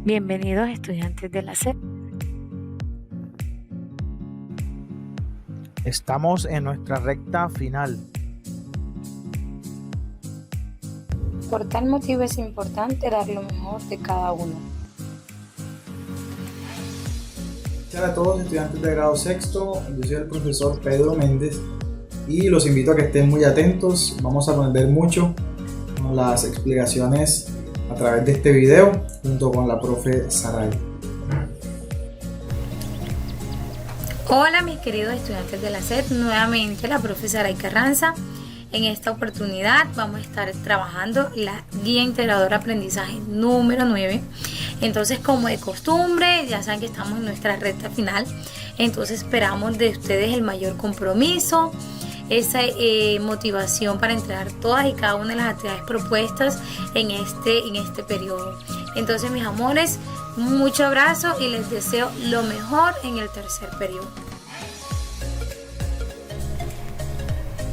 Bienvenidos estudiantes de la SEP. Estamos en nuestra recta final. Por tal motivo es importante dar lo mejor de cada uno. Hola a todos estudiantes de grado sexto, yo soy el profesor Pedro Méndez y los invito a que estén muy atentos. Vamos a aprender mucho con las explicaciones a través de este video junto con la profe Saray. Hola mis queridos estudiantes de la SED, nuevamente la profe Saray Carranza. En esta oportunidad vamos a estar trabajando la guía integradora aprendizaje número 9. Entonces, como de costumbre, ya saben que estamos en nuestra recta final. Entonces esperamos de ustedes el mayor compromiso, esa motivación para entregar todas y cada una de las actividades propuestas en este periodo. Entonces, mis amores, mucho abrazo y les deseo lo mejor en el tercer periodo.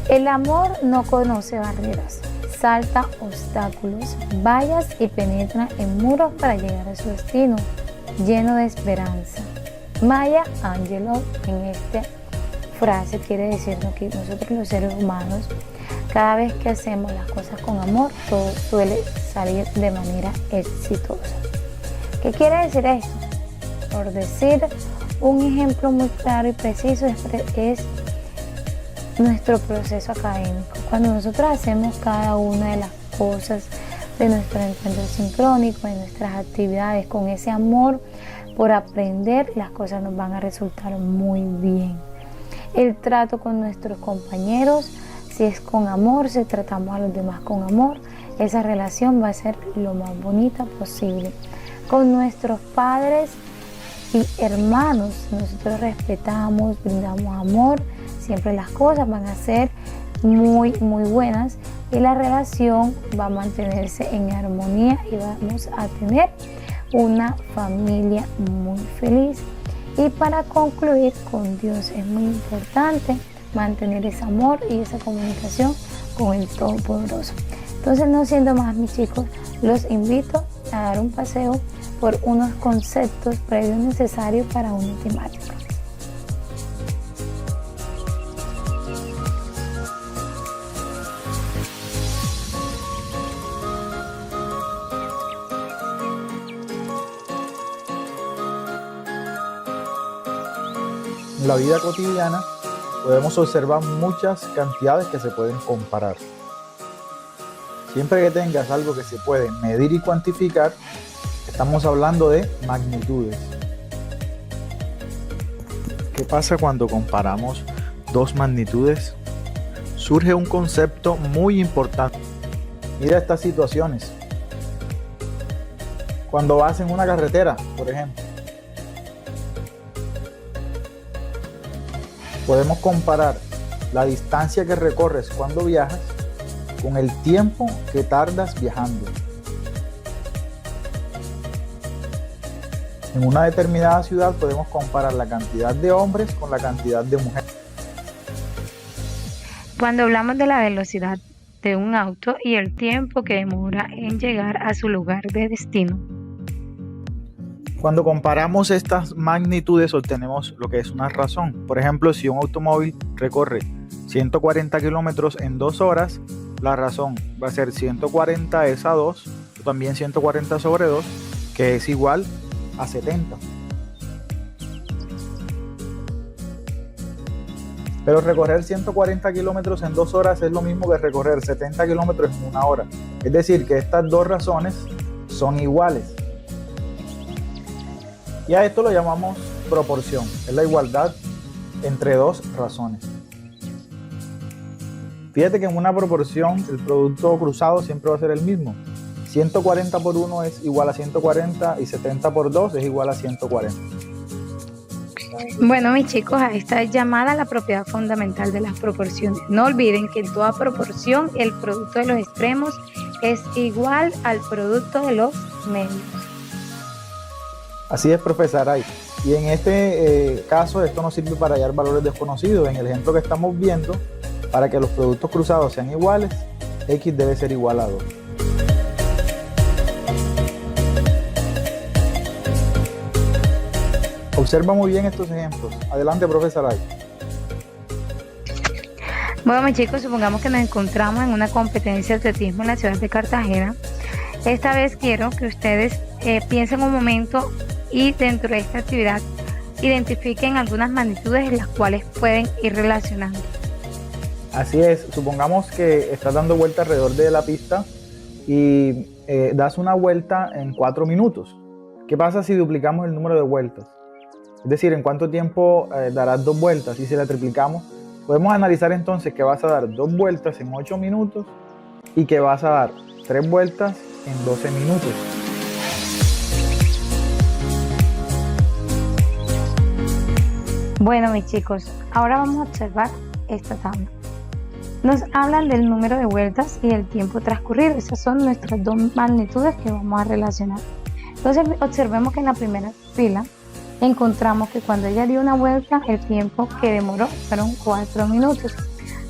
El amor no conoce barreras, salta obstáculos, vallas y penetra en muros para llegar a su destino, lleno de esperanza. Maya Angelou en esta frase quiere decirnos que nosotros los seres humanos, cada vez que hacemos las cosas con amor, todo suele salir de manera exitosa. ¿Qué quiere decir esto? Por decir un ejemplo muy claro y preciso es nuestro proceso académico. Cuando nosotros hacemos cada una de las cosas de nuestro encuentro sincrónico, de nuestras actividades con ese amor por aprender, las cosas nos van a resultar muy bien. El trato con nuestros compañeros, si es con amor, si tratamos a los demás con amor, esa relación va a ser lo más bonita posible. Con nuestros padres y hermanos, nosotros respetamos, brindamos amor, siempre las cosas van a ser muy buenas y la relación va a mantenerse en armonía y vamos a tener una familia muy feliz. Y para concluir, con Dios es muy importante mantener ese amor y esa comunicación con el Todopoderoso. Entonces, no siendo más, mis chicos, los invito a dar un paseo por unos conceptos previos necesarios para una temática. En la vida cotidiana podemos observar muchas cantidades que se pueden comparar. Siempre que tengas algo que se puede medir y cuantificar, estamos hablando de magnitudes. ¿Qué pasa cuando comparamos dos magnitudes? Surge un concepto muy importante. Mira estas situaciones. Cuando vas en una carretera, por ejemplo, podemos comparar la distancia que recorres cuando viajas con el tiempo que tardas viajando. En una determinada ciudad podemos comparar la cantidad de hombres con la cantidad de mujeres. Cuando hablamos de la velocidad de un auto y el tiempo que demora en llegar a su lugar de destino. Cuando comparamos estas magnitudes obtenemos lo que es una razón. Por ejemplo, si un automóvil recorre 140 kilómetros en 2 horas, la razón va a ser 140 es a 2, o también 140 sobre 2, que es igual a 70. Pero recorrer 140 kilómetros en 2 horas es lo mismo que recorrer 70 kilómetros en 1 hora. Es decir, que estas dos razones son iguales. Y a esto lo llamamos proporción. Es la igualdad entre dos razones. Fíjate que en una proporción el producto cruzado siempre va a ser el mismo. 140 por 1 es igual a 140 y 70 por 2 es igual a 140. Bueno, mis chicos, a esta es llamada la propiedad fundamental de las proporciones. No olviden que en toda proporción el producto de los extremos es igual al producto de los medios. Así es, profesor Aray. Y en este caso, esto nos sirve para hallar valores desconocidos. En el ejemplo que estamos viendo, para que los productos cruzados sean iguales, x debe ser igual a 2. Observa muy bien estos ejemplos. Adelante, profesor Saray. Bueno, mis chicos, supongamos que nos encontramos en una competencia de atletismo en la ciudad de Cartagena. Esta vez quiero que ustedes piensen un momento y dentro de esta actividad identifiquen algunas magnitudes en las cuales pueden ir relacionando. Así es, supongamos que estás dando vuelta alrededor de la pista y das una vuelta en 4 minutos. ¿Qué pasa si duplicamos el número de vueltas? Es decir, ¿en cuánto tiempo darás 2 vueltas? Y si la triplicamos, podemos analizar entonces que vas a dar 2 vueltas en 8 minutos y que vas a dar 3 vueltas en 12 minutos. Bueno, mis chicos, ahora vamos a observar esta tabla. Nos hablan del número de vueltas y el tiempo transcurrido. Esas son nuestras 2 magnitudes que vamos a relacionar. Entonces, observemos que en la primera fila encontramos que cuando ella dio una vuelta, el tiempo que demoró fueron 4 minutos.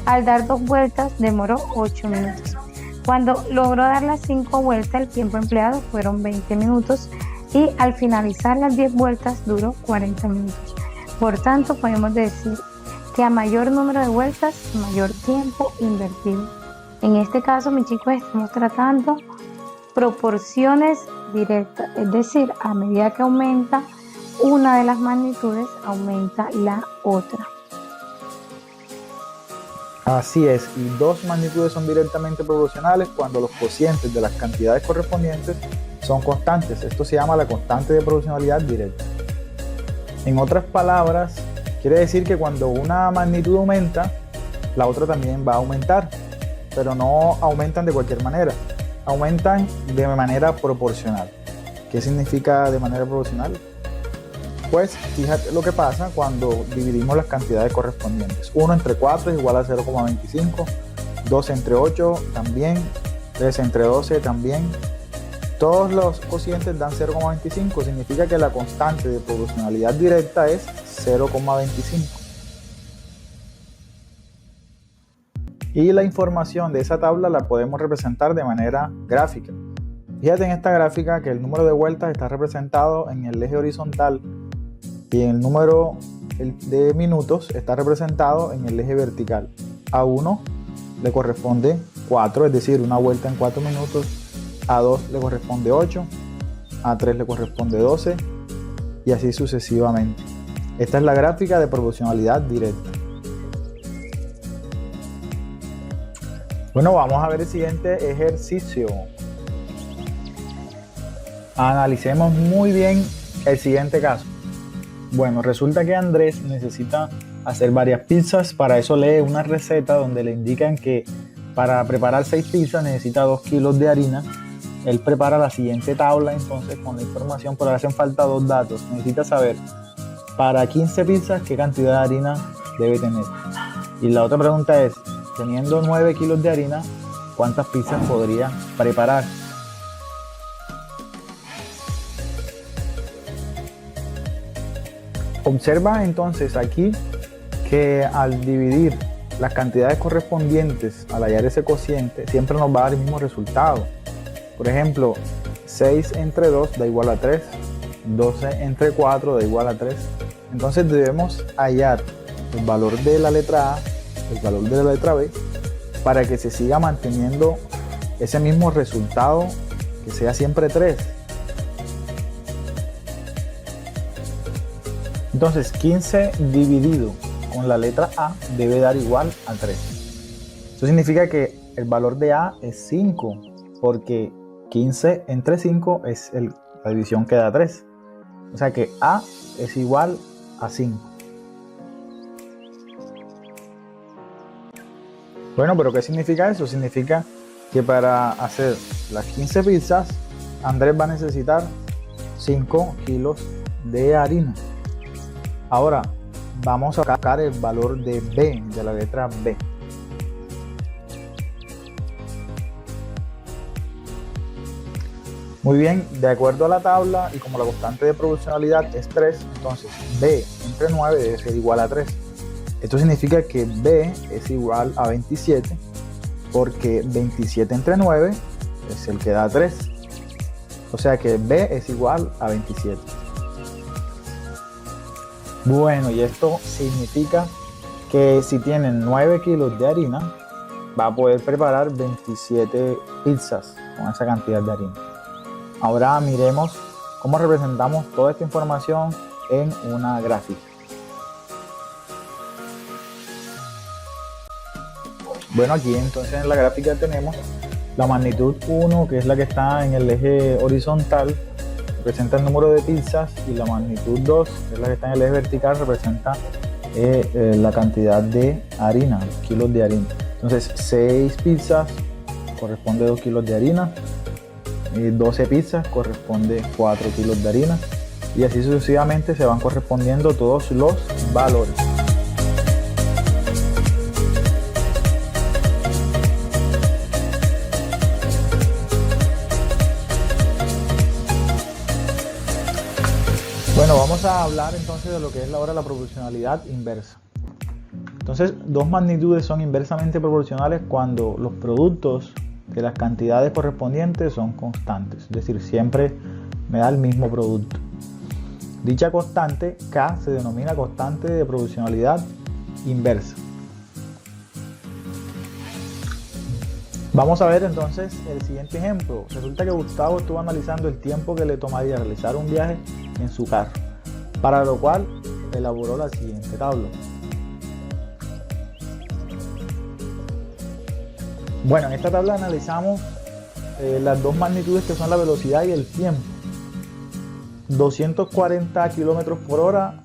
Al dar 2 vueltas, demoró 8 minutos. Cuando logró dar las 5 vueltas, el tiempo empleado fueron 20 minutos. Y al finalizar las 10 vueltas, duró 40 minutos. Por tanto, podemos decir que a mayor número de vueltas, mayor tiempo invertido. En este caso, mis chicos, estamos tratando proporciones directas, es decir, a medida que aumenta una de las magnitudes, aumenta la otra. Así es, y 2 magnitudes son directamente proporcionales cuando los cocientes de las cantidades correspondientes son constantes. Esto se llama la constante de proporcionalidad directa. En otras palabras, quiere decir que cuando una magnitud aumenta, la otra también va a aumentar, pero no aumentan de cualquier manera, aumentan de manera proporcional. ¿Qué significa de manera proporcional? Pues fíjate lo que pasa cuando dividimos las cantidades correspondientes. 1 entre 4 es igual a 0,25, 2 entre 8 también, 3 entre 12 también. Todos los cocientes dan 0,25, significa que la constante de proporcionalidad directa es 0,25. Y la información de esa tabla la podemos representar de manera gráfica. Fíjate en esta gráfica que el número de vueltas está representado en el eje horizontal y el número de minutos está representado en el eje vertical. A 1 le corresponde 4, es decir, una vuelta en 4 minutos. A 2 le corresponde 8, a 3 le corresponde 12 y así sucesivamente. Esta es la gráfica de proporcionalidad directa. Bueno, vamos a ver el siguiente ejercicio. Analicemos muy bien el siguiente caso. Bueno, resulta que Andrés necesita hacer varias pizzas. Para eso lee una receta donde le indican que para preparar 6 pizzas necesita 2 kilos de harina. Él prepara la siguiente tabla entonces con la información, pero le hacen falta 2 datos. Necesita saber para 15 pizzas qué cantidad de harina debe tener. Y la otra pregunta es, teniendo 9 kilos de harina, ¿cuántas pizzas podría preparar? Observa entonces aquí que al dividir las cantidades correspondientes, al hallar ese cociente, siempre nos va a dar el mismo resultado. Por ejemplo, 6 entre 2 da igual a 3, 12 entre 4 da igual a 3. Entonces debemos hallar el valor de la letra A, el valor de la letra B, para que se siga manteniendo ese mismo resultado, que sea siempre 3. Entonces 15 dividido con la letra A debe dar igual a 3. Eso significa que el valor de A es 5, porque 15 entre 5 es la división que da 3. O sea que A es igual a 5. Bueno, pero ¿qué significa eso? Significa que para hacer las 15 pizzas, Andrés va a necesitar 5 kilos de harina. Ahora vamos a sacar el valor de B, de la letra B. Muy bien, de acuerdo a la tabla y como la constante de proporcionalidad es 3, entonces B entre 9 debe ser igual a 3. Esto significa que B es igual a 27, porque 27 entre 9 es el que da 3. O sea que B es igual a 27. Bueno, y esto significa que si tienen 9 kilos de harina, va a poder preparar 27 pizzas con esa cantidad de harina. Ahora miremos cómo representamos toda esta información en una gráfica. Bueno, aquí entonces en la gráfica tenemos la magnitud 1, que es la que está en el eje horizontal, representa el número de pizzas, y la magnitud 2, que es la que está en el eje vertical, representa la cantidad de harina, los kilos de harina. Entonces 6 pizzas corresponde a 2 kilos de harina, 12 pizzas corresponde 4 kilos de harina, y así sucesivamente se van correspondiendo todos los valores. Bueno, vamos a hablar entonces de lo que es ahora la proporcionalidad inversa. Entonces, dos magnitudes son inversamente proporcionales cuando los productos de las cantidades correspondientes son constantes, es decir, siempre me da el mismo producto. Dicha constante, K, se denomina constante de proporcionalidad inversa. Vamos a ver entonces el siguiente ejemplo. Resulta que Gustavo estuvo analizando el tiempo que le tomaría realizar un viaje en su carro, para lo cual elaboró la siguiente tabla. Bueno, en esta tabla analizamos las dos magnitudes que son la velocidad y el tiempo. 240 kilómetros por hora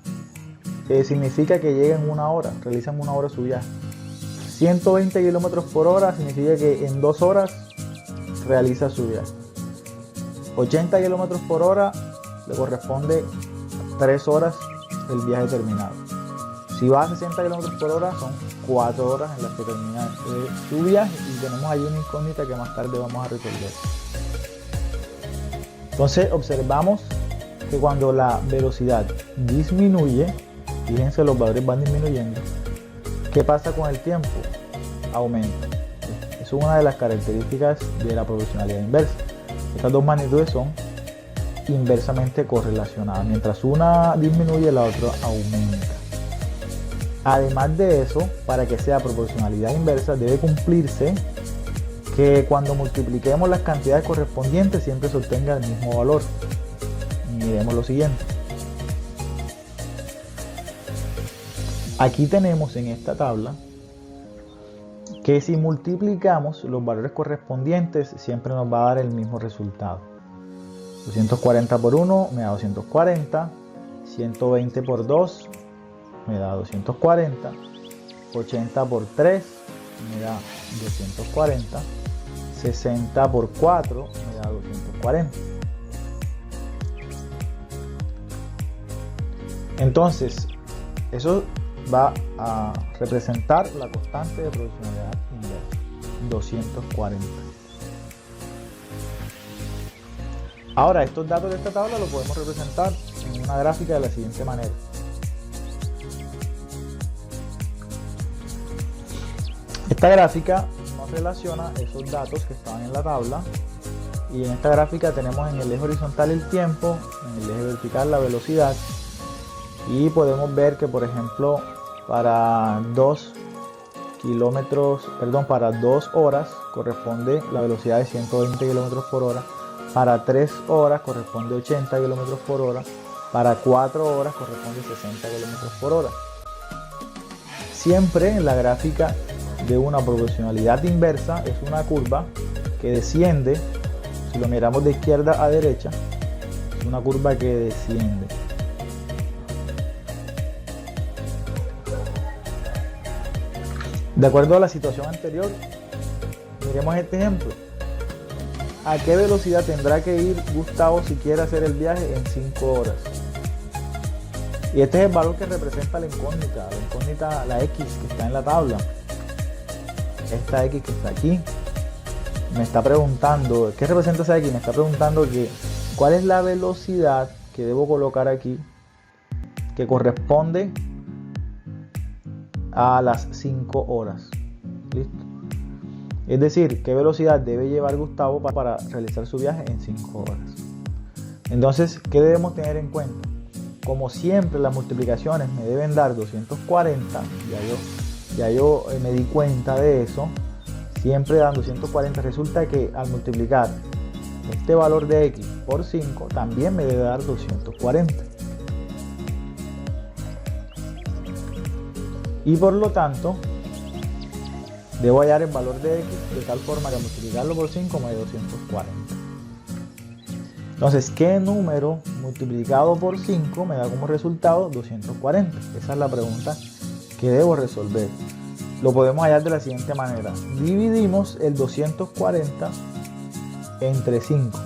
significa que llega en una hora, realiza en una hora su viaje. 120 kilómetros por hora significa que en 2 horas realiza su viaje. 80 kilómetros por hora le corresponde 3 horas el viaje terminado. Si va a 60 kilómetros por hora son 4 horas en las que termina su viaje, y tenemos ahí una incógnita que más tarde vamos a resolver. Entonces observamos que cuando la velocidad disminuye, fíjense, los valores van disminuyendo. ¿Qué pasa con el tiempo? Aumenta. Es una de las características de la proporcionalidad inversa. Estas dos magnitudes son inversamente correlacionadas. Mientras una disminuye, la otra aumenta. Además de eso, para que sea proporcionalidad inversa, debe cumplirse que cuando multipliquemos las cantidades correspondientes siempre se obtenga el mismo valor. Miremos lo siguiente. Aquí tenemos en esta tabla que si multiplicamos los valores correspondientes siempre nos va a dar el mismo resultado. 240 por 1 me da 240, 120 por 2 me da 240, 80 por 3 me da 240, 60 por 4 me da 240. Entonces, eso va a representar la constante de proporcionalidad inversa, 240. Ahora, estos datos de esta tabla los podemos representar en una gráfica de la siguiente manera. Esta gráfica nos relaciona esos datos que estaban en la tabla, y en esta gráfica tenemos en el eje horizontal el tiempo, en el eje vertical la velocidad, y podemos ver que, por ejemplo, para 2 horas corresponde la velocidad de 120 km por hora, para 3 horas corresponde 80 km por hora, para 4 horas corresponde 60 km por hora. Siempre en la gráfica de una proporcionalidad inversa es una curva que desciende. Si lo miramos de izquierda a derecha, es una curva que desciende. De acuerdo a la situación anterior, miremos este ejemplo. ¿A qué velocidad tendrá que ir Gustavo si quiere hacer el viaje en 5 horas? Y este es el valor que representa la incógnita, la X que está en la tabla. Esta X que está aquí me está preguntando, ¿qué representa esa X? Me está preguntando cuál es la velocidad que debo colocar aquí que corresponde a las 5 horas. ¿Listo? Es decir, qué velocidad debe llevar Gustavo para realizar su viaje en 5 horas. Entonces, ¿qué debemos tener en cuenta? como siempre las multiplicaciones me deben dar 240, ya yo me di cuenta de eso, siempre dan 240, resulta que al multiplicar este valor de x por 5 también me debe dar 240. Y por lo tanto, debo hallar el valor de x de tal forma que al multiplicarlo por 5 me dé 240. Entonces, ¿qué número multiplicado por 5 me da como resultado 240? Esa es la pregunta que debo resolver. Lo podemos hallar de la siguiente manera. Dividimos el 240 entre 5.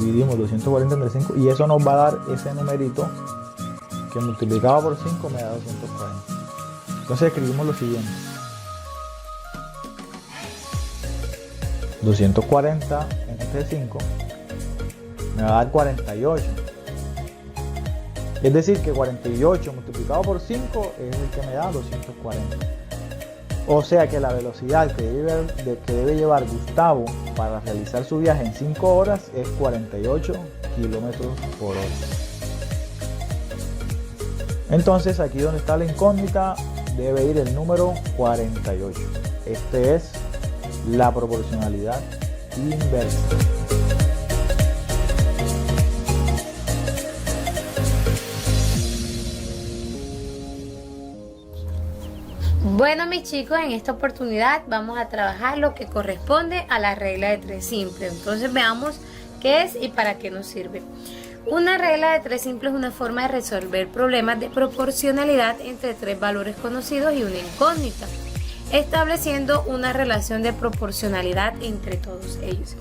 Dividimos 240 entre 5 y eso nos va a dar ese numerito que multiplicado por 5 me da 240. Entonces escribimos lo siguiente. 240 entre 5 me va a dar 48. Es decir, que 48 multiplicado por 5 es el que me da 240. O sea que la velocidad que debe llevar Gustavo para realizar su viaje en 5 horas es 48 kilómetros por hora. Entonces aquí donde está la incógnita debe ir el número 48. Este es la proporcionalidad inversa. Bueno, mis chicos, en esta oportunidad vamos a trabajar lo que corresponde a la regla de 3 simple. Entonces veamos qué es y para qué nos sirve. Una regla de 3 simple es una forma de resolver problemas de proporcionalidad entre 3 valores conocidos y una incógnita, estableciendo una relación de proporcionalidad entre todos ellos.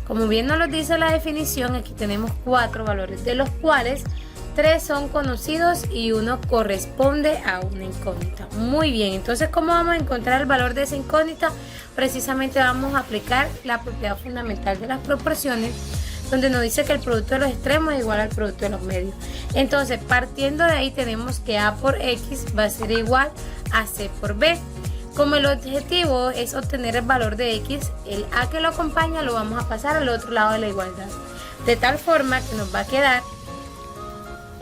Como bien nos lo dice la definición, aquí tenemos 4 valores, de los cuales 3 son conocidos y 1 corresponde a una incógnita. Muy bien, entonces ¿cómo vamos a encontrar el valor de esa incógnita? Precisamente vamos a aplicar la propiedad fundamental de las proporciones, donde nos dice que el producto de los extremos es igual al producto de los medios. Entonces, partiendo de ahí tenemos que A por X va a ser igual a C por B. Como el objetivo es obtener el valor de X, el A que lo acompaña lo vamos a pasar al otro lado de la igualdad. De tal forma que nos va a quedar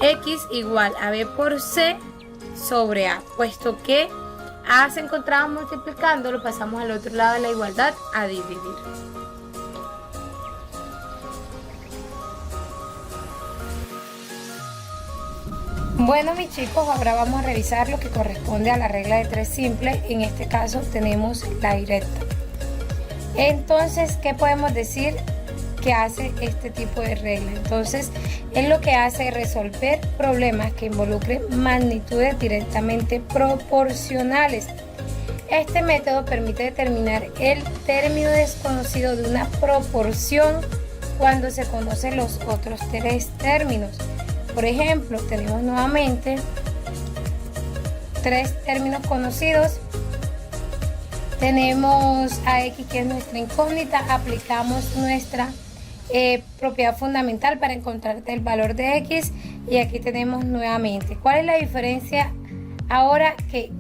X igual a B por C sobre A, puesto que A se encontraba multiplicando, lo pasamos al otro lado de la igualdad a dividir. Bueno, mis chicos, ahora vamos a revisar lo que corresponde a la regla de 3 simple. En este caso tenemos la directa. Entonces, ¿qué podemos decir que hace este tipo de regla? Entonces, es lo que hace resolver problemas que involucren magnitudes directamente proporcionales. Este método permite determinar el término desconocido de una proporción cuando se conocen los otros 3 términos. Por ejemplo, tenemos nuevamente 3 términos conocidos. Tenemos a X, que es nuestra incógnita, aplicamos nuestra propiedad fundamental para encontrar el valor de X, y aquí tenemos nuevamente. ¿Cuál es la diferencia? Ahora que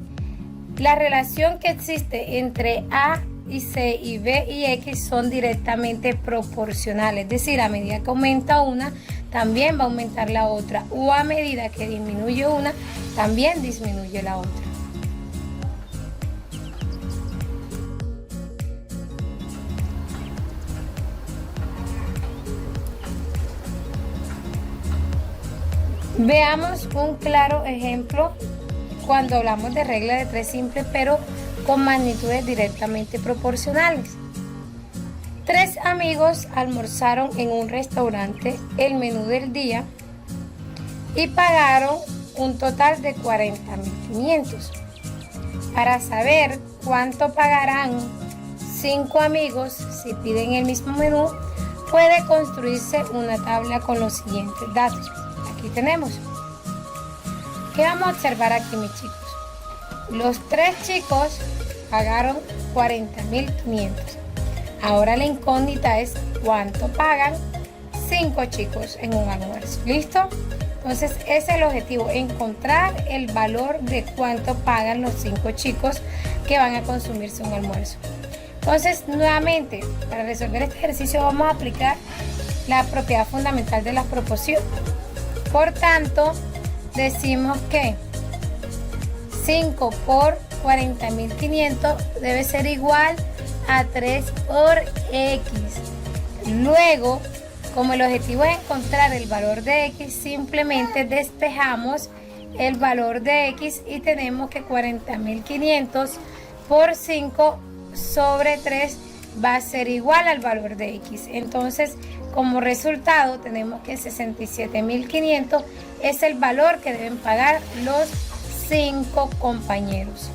la relación que existe entre A y C y B y X son directamente proporcionales, es decir, a medida que aumenta una, también va a aumentar la otra, o a medida que disminuye una, también disminuye la otra. Veamos un claro ejemplo cuando hablamos de regla de 3 simple, pero con magnitudes directamente proporcionales. 3 amigos almorzaron en un restaurante el menú del día y pagaron un total de 40.500. Para saber cuánto pagarán 5 amigos si piden el mismo menú, puede construirse una tabla con los siguientes datos. Aquí tenemos. ¿Qué vamos a observar aquí, mis chicos? Los 3 chicos pagaron 40.500. Ahora la incógnita es cuánto pagan 5 chicos en un almuerzo. ¿Listo? Entonces ese es el objetivo, encontrar el valor de cuánto pagan los 5 chicos que van a consumirse un almuerzo. Entonces, nuevamente, para resolver este ejercicio vamos a aplicar la propiedad fundamental de las proporciones. Por tanto, decimos que 5 por 40.500 debe ser igual a 3 por X. Luego, como el objetivo es encontrar el valor de X, simplemente despejamos el valor de X y tenemos que 40.500 por 5 sobre 3 va a ser igual al valor de X. Entonces, como resultado, tenemos que 67.500 es el valor que deben pagar los 5 compañeros.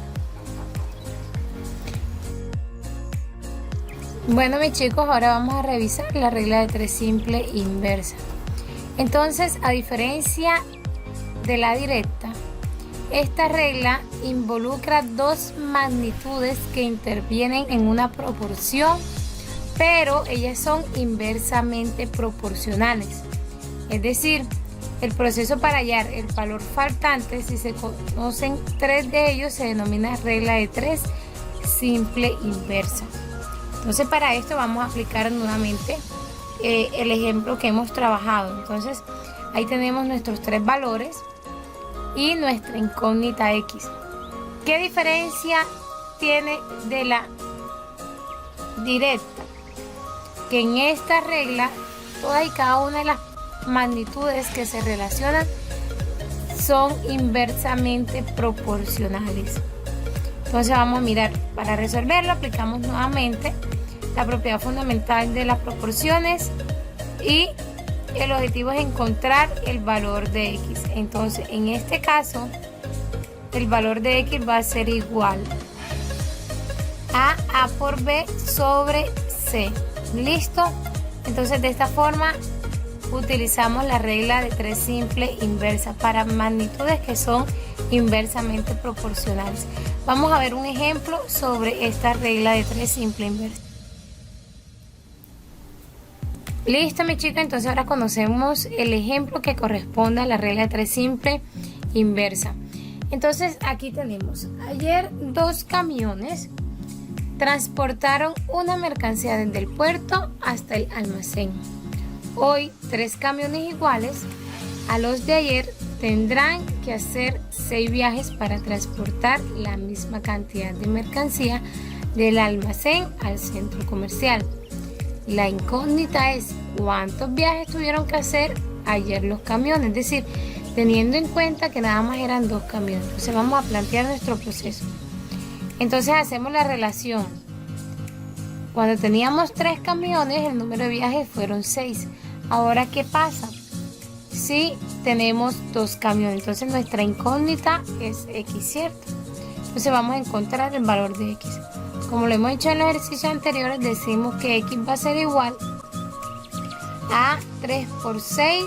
Bueno, mis chicos, ahora vamos a revisar la regla de 3 simple inversa. Entonces, a diferencia de la directa, esta regla involucra dos magnitudes que intervienen en una proporción, pero ellas son inversamente proporcionales. Es decir, el proceso para hallar el valor faltante, si se conocen 3 de ellos, se denomina regla de 3 simple inversa. Entonces, para esto vamos a aplicar nuevamente el ejemplo que hemos trabajado. Entonces, ahí tenemos nuestros 3 valores y nuestra incógnita X. ¿Qué diferencia tiene de la directa? Que en esta regla, todas y cada una de las magnitudes que se relacionan son inversamente proporcionales. Entonces vamos a mirar, para resolverlo aplicamos nuevamente la propiedad fundamental de las proporciones y el objetivo es encontrar el valor de X. Entonces, en este caso, el valor de X va a ser igual a A por B sobre C. ¿Listo? Entonces, de esta forma, utilizamos la regla de 3 simple inversa para magnitudes que son inversamente proporcionales. Vamos a ver un ejemplo sobre esta regla de 3 simple inversa. Listo, mi chica, entonces ahora conocemos el ejemplo que corresponde a la regla de 3 simple inversa. Entonces aquí tenemos, ayer 2 camiones transportaron una mercancía desde el puerto hasta el almacén. Hoy 3 camiones iguales a los de ayer tendrán que hacer 6 viajes para transportar la misma cantidad de mercancía del almacén al centro comercial. La incógnita es cuántos viajes tuvieron que hacer ayer los camiones, es decir, teniendo en cuenta que nada más eran 2 camiones. Entonces vamos a plantear nuestro proceso. Entonces hacemos la relación. Cuando teníamos 3 camiones, el número de viajes fueron 6. Ahora, ¿qué pasa? Si tenemos 2 camiones, entonces nuestra incógnita es X, ¿cierto? Entonces vamos a encontrar el valor de X. Como lo hemos hecho en los ejercicios anteriores, decimos que X va a ser igual a 3 por 6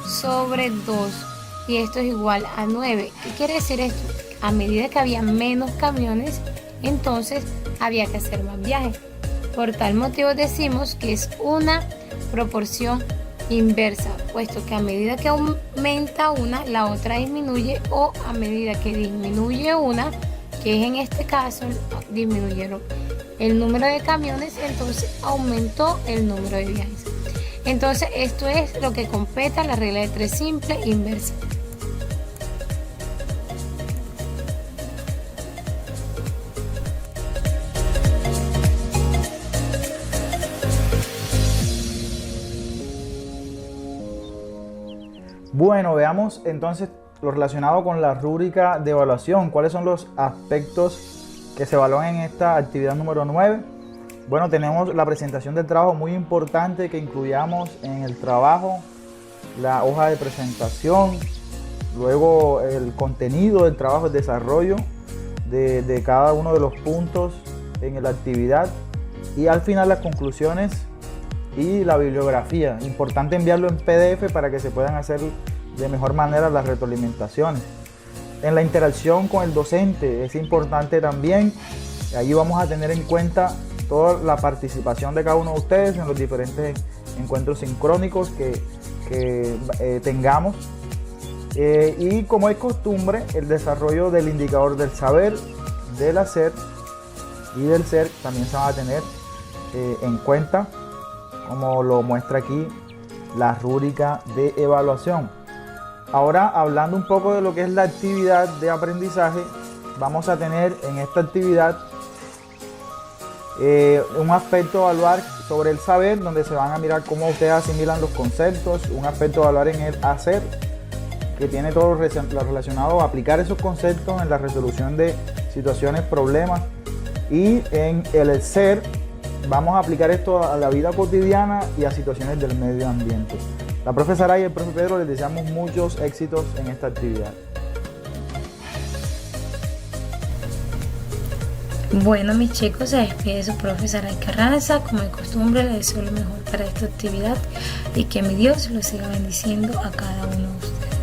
sobre 2. Y esto es igual a 9. ¿Qué quiere decir esto? A medida que había menos camiones, entonces había que hacer más viajes. Por tal motivo decimos que es una proporción inversa, puesto que a medida que aumenta una, la otra disminuye, o a medida que disminuye una, que es en este caso, disminuyeron el número de camiones, entonces aumentó el número de viajes. Entonces esto es lo que completa la regla de 3 simple inversa. Bueno, veamos entonces lo relacionado con la rúbrica de evaluación. ¿Cuáles son los aspectos que se evalúan en esta actividad número 9? Bueno, tenemos la presentación del trabajo, muy importante que incluyamos en el trabajo, la hoja de presentación, luego el contenido del trabajo, el desarrollo de cada uno de los puntos en la actividad y al final las conclusiones y la bibliografía. Importante enviarlo en PDF para que se puedan hacer de mejor manera las retroalimentaciones. En la interacción con el docente es importante también. Allí vamos a tener en cuenta toda la participación de cada uno de ustedes en los diferentes encuentros sincrónicos que tengamos. Y como es costumbre, el desarrollo del indicador del saber, del hacer y del ser también se van a tener en cuenta, como lo muestra aquí la rúbrica de evaluación. Ahora, hablando un poco de lo que es la actividad de aprendizaje, vamos a tener en esta actividad un aspecto a evaluar sobre el saber, donde se van a mirar cómo ustedes asimilan los conceptos, un aspecto a evaluar en el hacer, que tiene todo lo relacionado a aplicar esos conceptos en la resolución de situaciones, problemas, y en el ser vamos a aplicar esto a la vida cotidiana y a situaciones del medio ambiente. La profe Sara y el profe Pedro les deseamos muchos éxitos en esta actividad. Bueno, mis chicos, se despide su profesora Carranza. Como de costumbre, le deseo lo mejor para esta actividad y que mi Dios los siga bendiciendo a cada uno de ustedes.